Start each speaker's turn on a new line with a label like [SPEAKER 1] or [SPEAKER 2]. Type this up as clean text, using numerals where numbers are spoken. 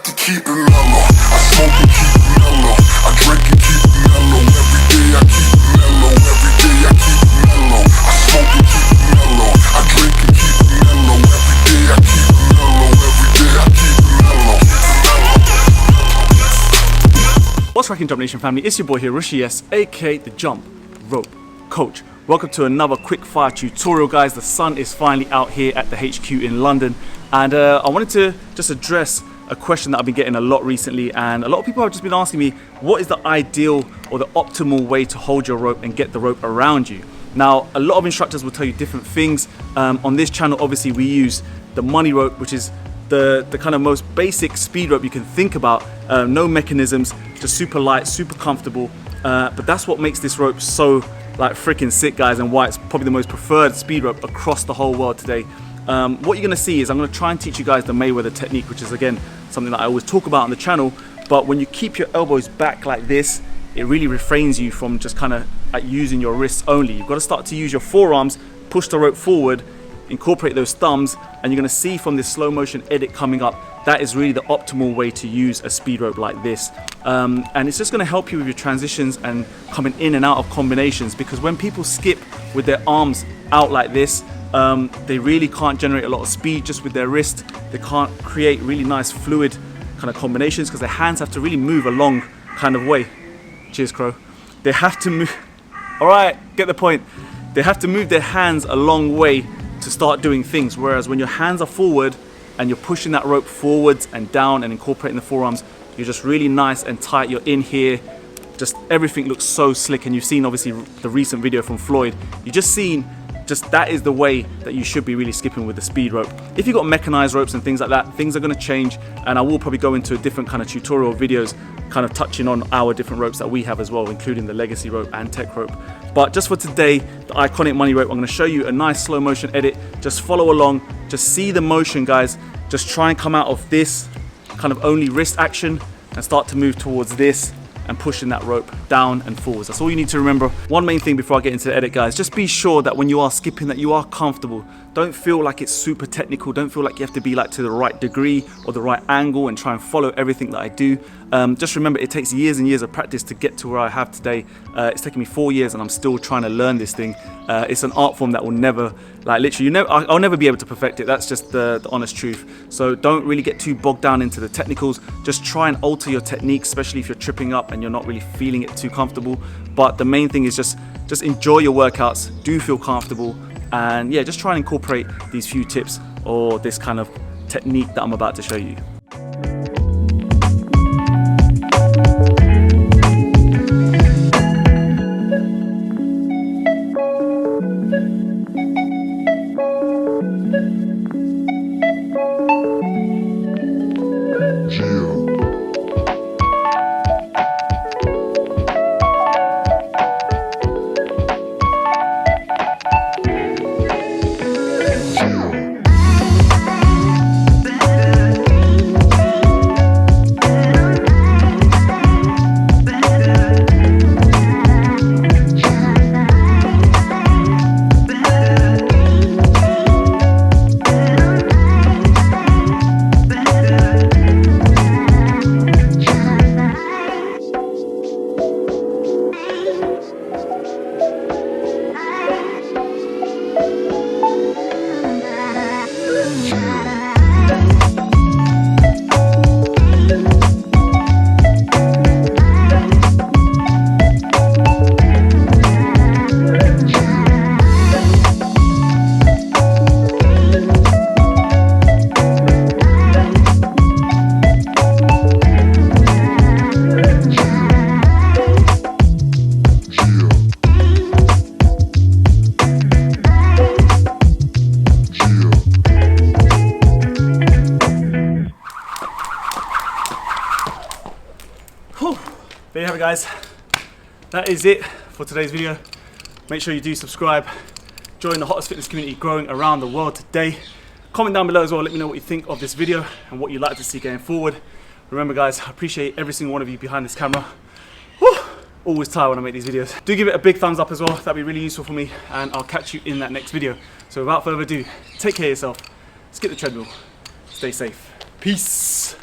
[SPEAKER 1] to keep it mellow. I smoke and keep it mellow. I drink and keep it mellow. Every day I keep it mellow. Every day I keep it mellow. I smoke and keep it mellow. I drink and keep it mellow. Every day I keep it mellow. Every day I keep it mellow.
[SPEAKER 2] What's cracking, Jump Nation family? It's your boy here, Rishi S, aka the Jump Rope Coach. Welcome to another quick fire tutorial, guys. The sun is finally out here at the HQ in London, and I wanted to just address a question that I've been getting a lot recently, and a lot of people have just been asking me, what is the ideal or the optimal way to hold your rope and get the rope around you? Now, a lot of instructors will tell you different things. On this channel, obviously, we use the money rope, which is the kind of most basic speed rope you can think about. No mechanisms, just super light, super comfortable. But that's what makes this rope so like freaking sick, guys, and why it's probably the most preferred speed rope across the whole world today. What you're gonna see is I'm gonna try and teach you guys the Mayweather technique, which is again something that I always talk about on the channel. But when you keep your elbows back like this, it really refrains you from just kind of using your wrists only. You've got to start to use your forearms, push the rope forward, incorporate those thumbs, and you're going to see from this slow motion edit coming up, that is really the optimal way to use a speed rope like this. And it's just going to help you with your transitions and coming in and out of combinations, because when people skip with their arms out like this, they really can't generate a lot of speed just with their wrist. They can't create really nice fluid kind of combinations because their hands have to really move a long kind of way. Cheers, Crow. They have to move, all right, get the point. They have to move their hands a long way to start doing things, whereas when your hands are forward and you're pushing that rope forwards and down and incorporating the forearms, you're just really nice and tight. You're in here, just everything looks so slick. And you've seen obviously the recent video from Floyd. You just seen just that is the way that you should be really skipping with the speed rope. If you've got mechanized ropes and things like that, things are going to change, and I will probably go into a different kind of tutorial videos kind of touching on our different ropes that we have as well, including the legacy rope and tech rope. But just for today, the iconic money rope, I'm going to show you a nice slow motion edit. Just follow along, just see the motion, guys. Just try and come out of this kind of only wrist action and start to move towards this and pushing that rope down and forwards. That's all you need to remember. One main thing before I get into the edit, guys, just be sure that when you are skipping that you are comfortable. Don't feel like it's super technical. Don't feel like you have to be like to the right degree or the right angle and try and follow everything that I do. Just remember, it takes years and years of practice to get to where I have today. It's taken me 4 years and I'm still trying to learn this thing. It's an art form that will never, like literally, I'll never be able to perfect it. That's just the honest truth. So don't really get too bogged down into the technicals. Just try and alter your technique, especially if you're tripping up and you're not really feeling it too comfortable. But the main thing is just enjoy your workouts, do feel comfortable, and yeah, just try and incorporate these few tips or this kind of technique that I'm about to show you. There you have it, guys. That is it for today's video. Make sure you do subscribe. Join the hottest fitness community growing around the world today. Comment down below as well. Let me know what you think of this video and what you'd like to see going forward. Remember, guys, I appreciate every single one of you behind this camera. Woo! Always tired when I make these videos. Do give it a big thumbs up as well. That'd be really useful for me, and I'll catch you in that next video. So without further ado, take care of yourself. Skip the treadmill. Stay safe. Peace.